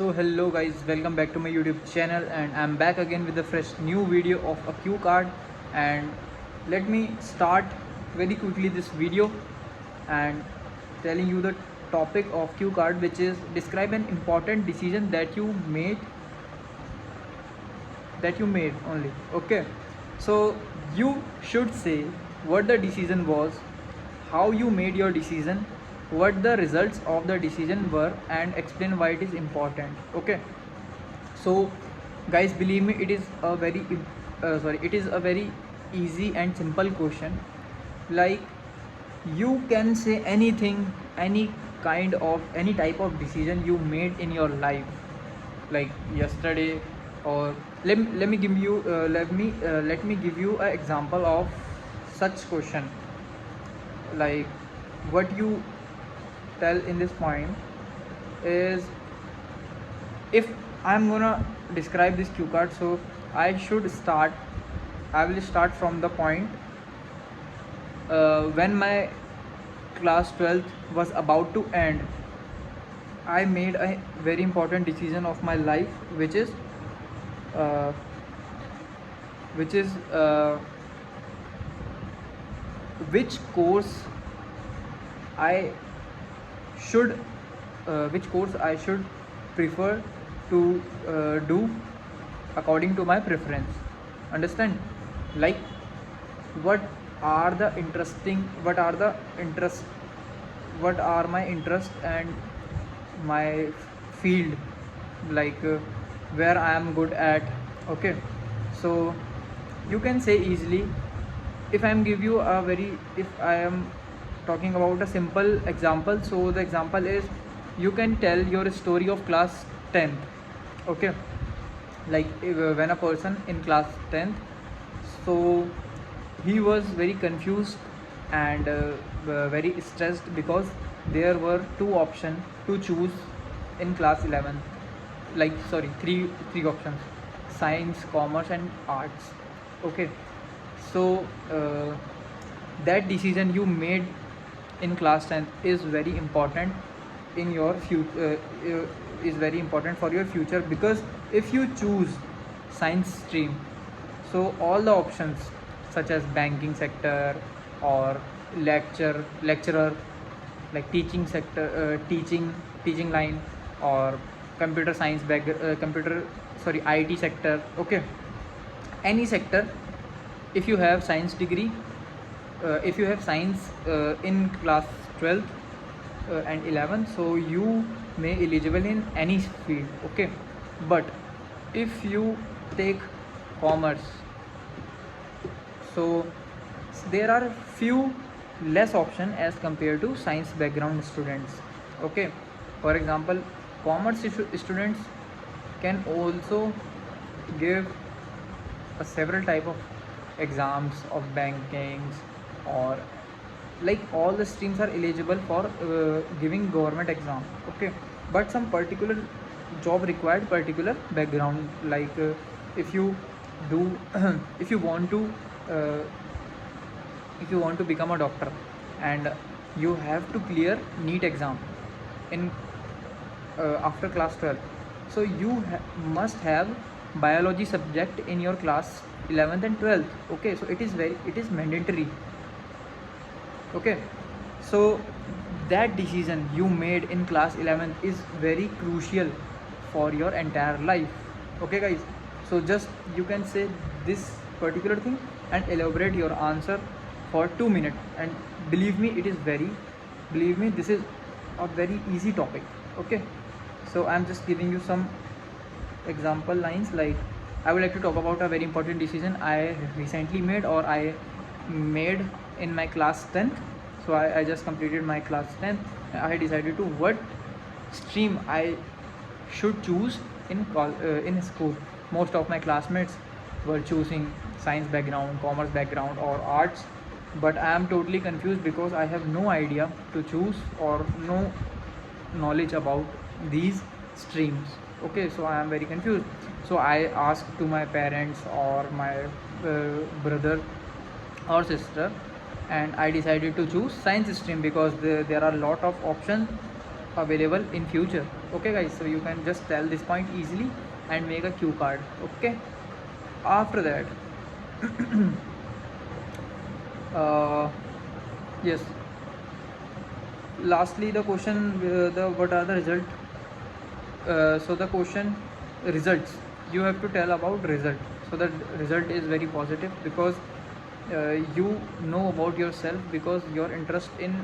So hello guys, welcome back to my YouTube channel, and I'm back again with a fresh new video of a cue card. And let me start very quickly this video and telling you the topic of cue card, which is describe an important decision that you made only. Okay, so you should say what the decision was, how you made your decision, what the results of the decision were, and explain why it is important. Okay, so guys, believe me, it is a very easy and simple question. Like, you can say anything, any type of decision you made in your life, like yesterday, or let me give you let me give you an example of such question. Like, what you tell in this point is, if I'm gonna describe this cue card, so I will start from the point when my class 12th was about to end. I made a very important decision of my life, uh, which is which course I should which course I should prefer to do according to my preference. Understand? Like, what what are the interest what are my interest and my field, like where I am good at. Okay, so you can say easily, if I am talking about a simple example, so the example is, you can tell your story of class 10th. Okay, like when a person in class 10th, so he was very confused and very stressed because there were two options to choose in class 11. Like, sorry, three options: science, commerce, and arts. Okay, so that decision you made in class 10th is very important in your future, is very important for your future, because if you choose science stream, so all the options such as banking sector, or lecturer, like teaching sector, teaching line, or computer science computer sorry IT sector. Okay, any sector, if you have science degree, if you have science in class 12th and 11, so you may eligible in any field. Okay, but if you take commerce, so there are few less option as compared to science background students. Okay, for example, students can also give several type of exams of bankings, or like all the streams are eligible for giving government exam. Okay, but some particular job required particular background, like if you do if you want to uh, if you want to become a doctor, and you have to clear NEET exam in after class 12, so you must have biology subject in your class 11th and 12th. Okay, so it is mandatory. Okay, so that decision you made in class 11th is very crucial for your entire life. Okay guys, so just you can say this particular thing and elaborate your answer for 2 minutes, and believe me, this is a very easy topic. Okay, so I'm just giving you some example lines. Like, I would like to talk about a very important decision I recently made, or I made in my class 10th. So I just completed my class 10th. I decided to what stream I should choose in school. Most of my classmates were choosing science background, commerce background, or arts, but I am totally confused because I have no idea to choose, or no knowledge about these streams. Okay, so I am very confused. So I asked to my parents or my brother or sister, and I decided to choose science stream because there are a lot of options available in future. Okay guys, so you can just tell this point easily and make a cue card. Okay, after that yes, lastly the question, the what are the result, so the question results, you have to tell about result. So the result is very positive because you know about yourself, because your interest in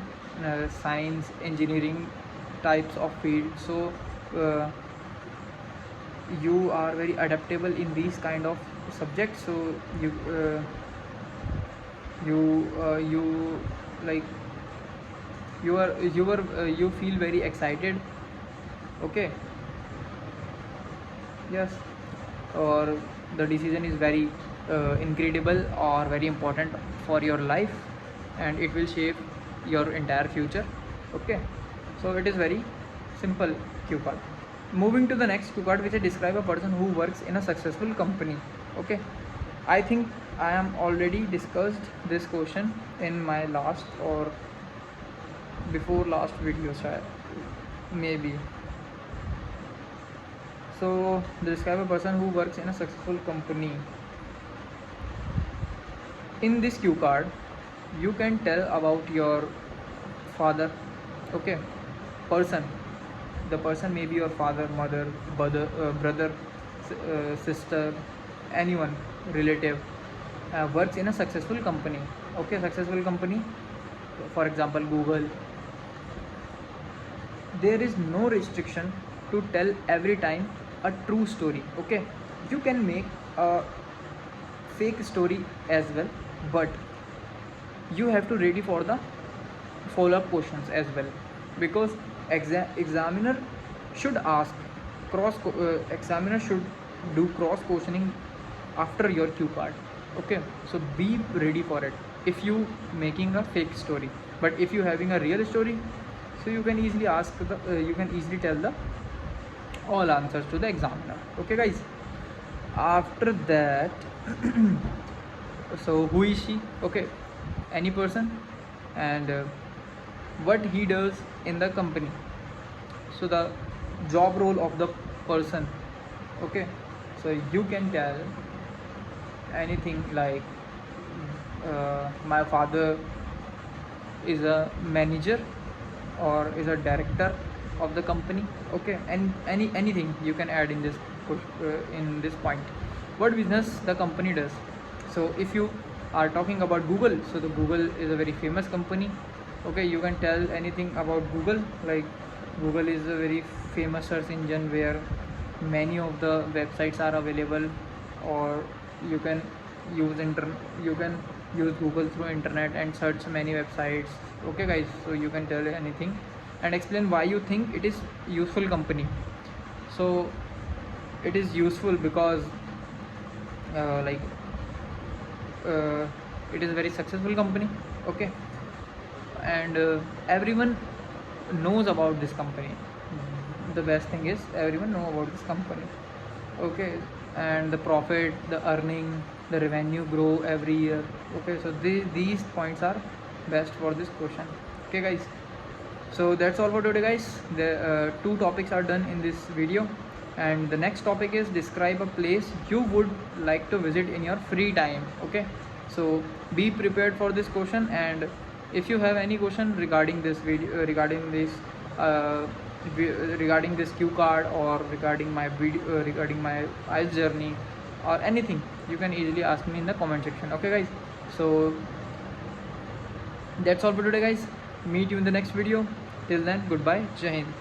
science, engineering types of field. So uh, you are very adaptable in these kind of subjects. So you like you feel very excited. Okay, yes, or the decision is very incredible or very important for your life, and it will shape your entire future. Okay, so it is very simple cue card. Moving to the next cue card, which is describe a person who works in a successful company. Okay, I think I am already discussed this question in my last or before last video, maybe. So describe a person who works in a successful company. In this cue card, you can tell about your father. Okay, person. The person may be your father, mother, brother, sister, anyone, relative, works in a successful company. Okay, successful company, for example Google. There is no restriction to tell every time a true story. Okay, you can make a fake story as well, but you have to ready for the follow-up questions as well, because examiner should ask examiner should do cross questioning after your cue card. Okay, so be ready for it if you making a fake story. But if you having a real story, so you can easily ask the you can easily tell the all answers to the examiner. Okay guys, after that so who is she? Okay, any person, and what he does in the company. So the job role of the person. Okay, so you can tell anything like my father is a manager or is a director of the company. Okay, and anything you can add in in this point. What business the company does. So if you are talking about Google, so the Google is a very famous company. Okay, you can tell anything about Google, like Google is a very famous search engine where many of the websites are available, or you can you can use Google through internet and search many websites. Okay guys, so you can tell anything and explain why you think it is useful company. So it is useful because like it is a very successful company. Okay, and everyone knows about this company. The best thing is everyone know about this company. Okay, and the profit, the earning, the revenue grow every year. Okay, so these points are best for this question. Okay guys, so that's all for today guys. The two topics are done in this video, and the next topic is describe a place you would like to visit in your free time. Okay, so be prepared for this question, and if you have any question regarding this video, uh, regarding this cue card, or regarding my video, regarding my IELTS journey, or anything, you can easily ask me in the comment section. Okay guys, so that's all for today guys. Meet you in the next video. Till then, goodbye. Jai Hind.